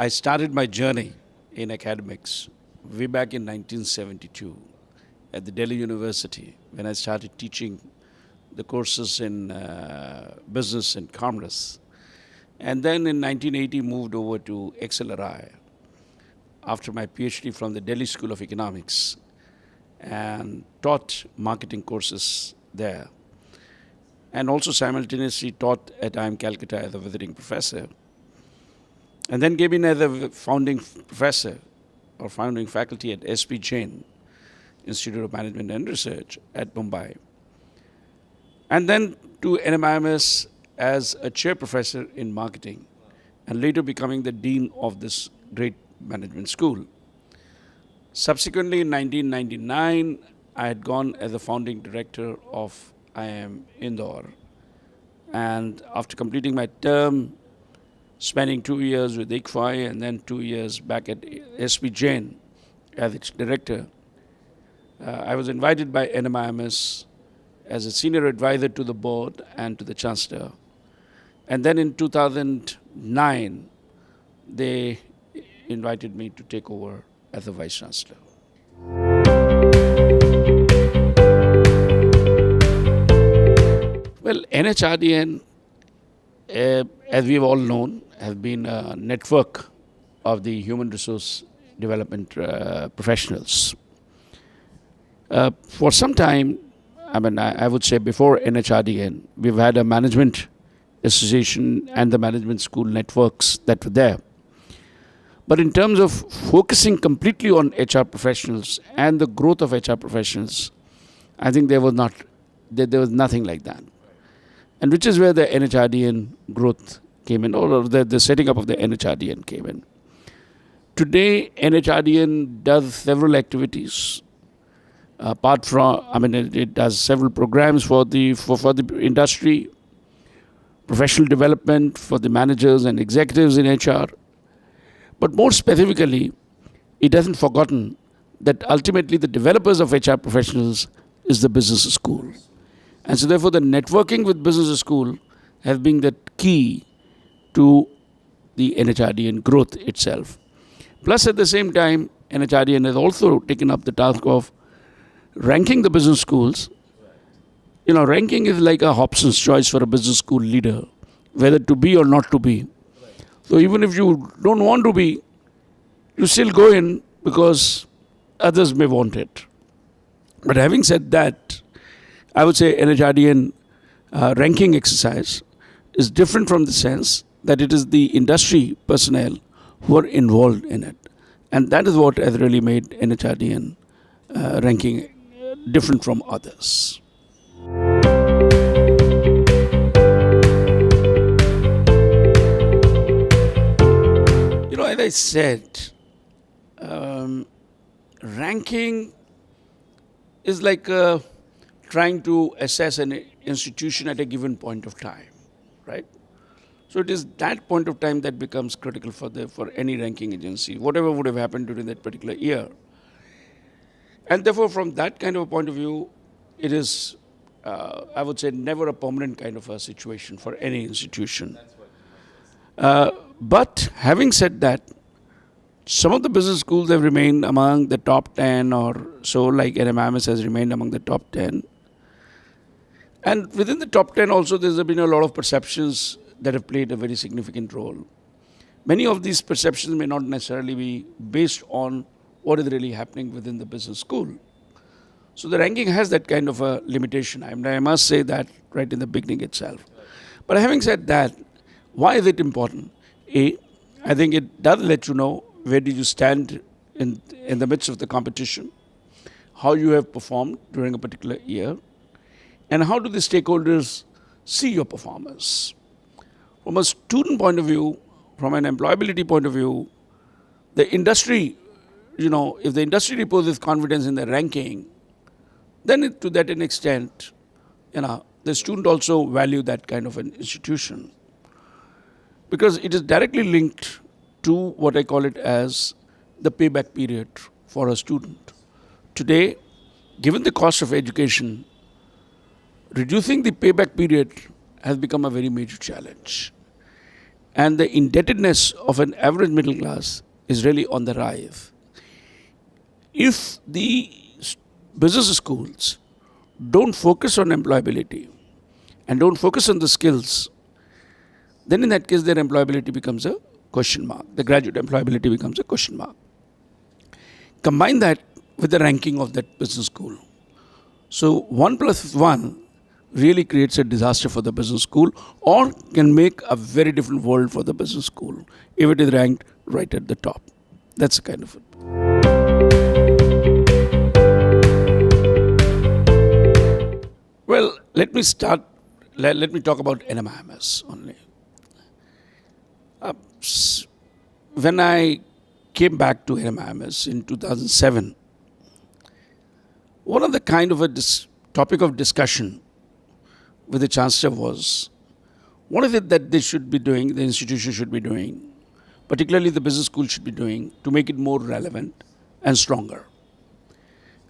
I started my journey in academics way back in 1972 at the Delhi University when I started teaching the courses in business and commerce. And then in 1980 moved over to XLRI after my PhD from the Delhi School of Economics and taught marketing courses there. And also simultaneously taught at IIM Calcutta as a visiting professor. And then came in as a founding professor or founding faculty at S.P. Jain, Institute of Management and Research at Mumbai. And then to NMIMS as a chair professor in marketing and later becoming the dean of this great management school. Subsequently in 1999, I had gone as a founding director of IIM Indore. And after completing my term, spending 2 years with ICFI and then 2 years back at S.P. Jain as its director, I was invited by NMIMS as a senior advisor to the board and to the chancellor. And then in 2009, they invited me to take over as the Vice-Chancellor. Well, NHRDN, as we've all known, has been a network of the human resource development professionals. For some time, I would say before NHRDN, we've had a management association and the management school networks that were there. But in terms of focusing completely on HR professionals and the growth of HR professionals, I think there was nothing like that. And which is where the NHRDN growth came in, or the setting up of the NHRDN came in. Today, NHRDN does several activities. Apart from, it does several programs for the industry, professional development for the managers and executives in HR. But more specifically, it hasn't forgotten that ultimately the developers of HR professionals is the business school. And so therefore the networking with business school has been the key to the NHRDN growth itself. Plus at the same time, NHRDN has also taken up the task of ranking the business schools. You know, ranking is like a Hobson's choice for a business school leader, whether to be or not to be. So even if you don't want to be, you still go in because others may want it. But having said that, I would say NHRDN ranking exercise is different from the sense that it is the industry personnel who are involved in it. And that is what has really made NHRDN ranking different from others. You know, as I said, ranking is like trying to assess an institution at a given point of time, right? So it is that point of time that becomes critical for any ranking agency, whatever would have happened during that particular year. And therefore, from that kind of a point of view, it is, I would say, never a permanent kind of a situation for any institution. But having said that, some of the business schools have remained among the top 10 or so, like NMIMS has remained among the top 10. And within the top 10 also, there's been a lot of perceptions that have played a very significant role. Many of these perceptions may not necessarily be based on what is really happening within the business school. So the ranking has that kind of a limitation. I must say that right in the beginning itself. But having said that, why is it important? I think it does let you know where did you stand in the midst of the competition, how you have performed during a particular year, and how do the stakeholders see your performance. From a student point of view, from an employability point of view, the industry, you know, if the industry reposes confidence in the ranking, then to that extent, you know, the student also value that kind of an institution. Because it is directly linked to what I call it as the payback period for a student. Today, given the cost of education, reducing the payback period has become a very major challenge. And the indebtedness of an average middle class is really on the rise. If the business schools don't focus on employability and don't focus on the skills, then in that case their employability becomes a question mark. The graduate employability becomes a question mark. Combine that with the ranking of that business school. So 1 plus 1 really creates a disaster for the business school, or can make a very different world for the business school if it is ranked right at the top. That's the kind of it. Well, let me start. Let me talk about NMIMS only. When I came back to NMIMS in 2007, one of the kind of a topic of discussion with the Chancellor was, what is it that they should be doing, the institution should be doing, particularly the business school should be doing, to make it more relevant and stronger.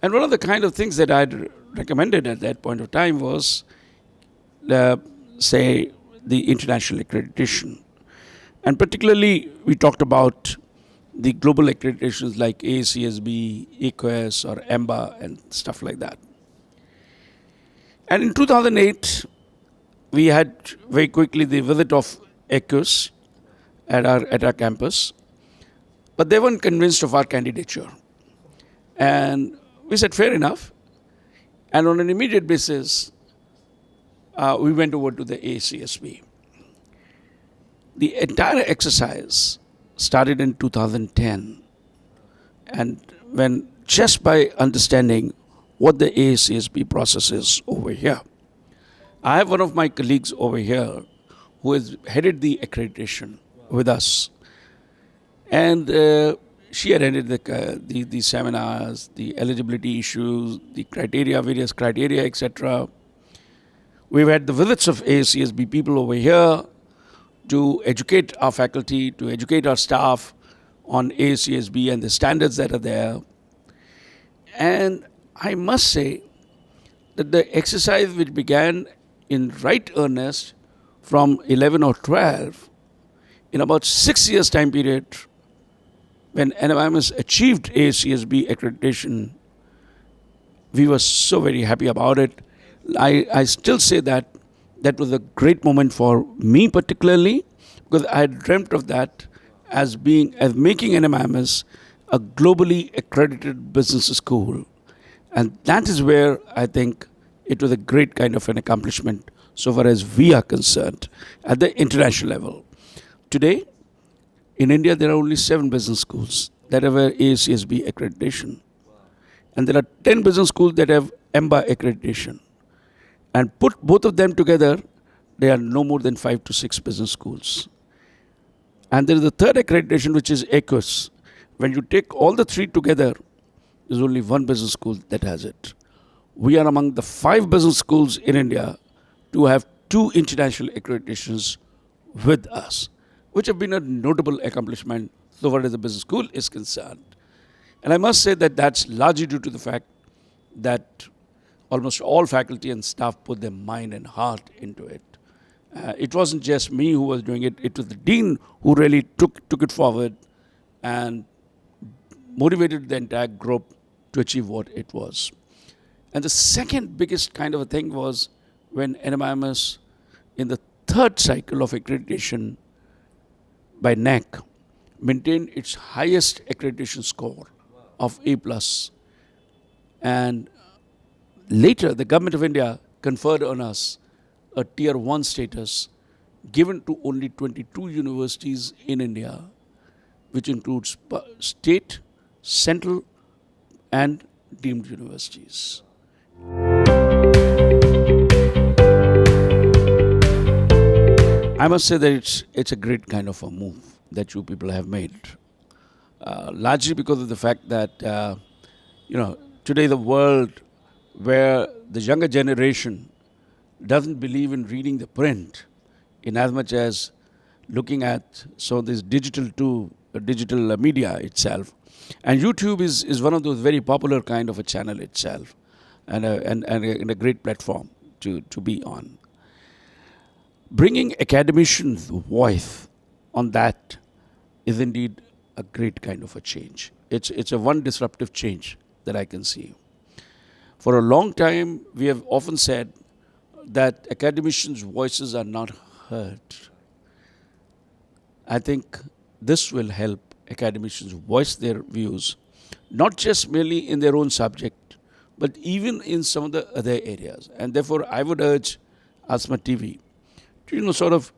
And one of the kind of things that I had recommended at that point of time was, say, the international accreditation. And particularly, we talked about the global accreditations like ACSB, EQUS, or EMBA, and stuff like that. And in 2008, we had very quickly the visit of EQUS at our campus, but they weren't convinced of our candidature. And we said, fair enough. And on an immediate basis, we went over to the ACSB. The entire exercise started in 2010, and when just by understanding what the ACSB process is over here. I have one of my colleagues over here who has headed the accreditation with us, and she attended the seminars, the eligibility issues, the criteria, various criteria, etc. We've had the visits of ACSB people over here to educate our faculty, to educate our staff on ACSB and the standards that are there. And I must say that the exercise, which began in right earnest from 11 or 12, in about 6 years time period, when NMIMS achieved ACSB accreditation, we were so very happy about it. I still say that was a great moment for me particularly, because I had dreamt of that as making NMIMS a globally accredited business school. And that is where I think it was a great kind of an accomplishment so far as we are concerned at the international level. Today, in India, there are only 7 business schools that have ACSB accreditation. And there are 10 business schools that have EMBA accreditation. And put both of them together, there are no more than 5 to 6 business schools. And there is the third accreditation, which is EQUS. When you take all the 3 together, there's only 1 business school that has it. We are among the 5 business schools in India to have 2 international accreditations with us, which have been a notable accomplishment so far as the business school is concerned. And I must say that that's largely due to the fact that almost all faculty and staff put their mind and heart into it. It wasn't just me who was doing it. It was the dean who really took it forward and motivated the entire group to achieve what it was. And the second biggest kind of a thing was when NMIMS, in the third cycle of accreditation by NAC, maintained its highest accreditation score of A+. And later, the government of India conferred on us a Tier 1 status given to only 22 universities in India, which includes state, central, and deemed universities. I must say that it's a great kind of a move that you people have made, largely because of the fact that, today the world where the younger generation doesn't believe in reading the print in as much as looking at this digital media itself. And YouTube is one of those very popular kind of a channel itself, and a great platform to be on. Bringing academicians' voice on that is indeed a great kind of a change. It's a one disruptive change that I can see. For a long time, we have often said that academicians' voices are not heard. I think this will help academicians voice their views, not just merely in their own subject, but even in some of the other areas. And therefore, I would urge Asma TV to, sort of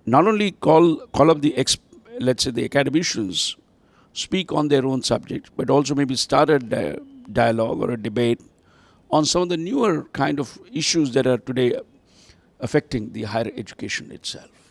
not only call up the let's say the academicians, speak on their own subject, but also maybe start a dialogue or a debate on some of the newer kind of issues that are today affecting the higher education itself.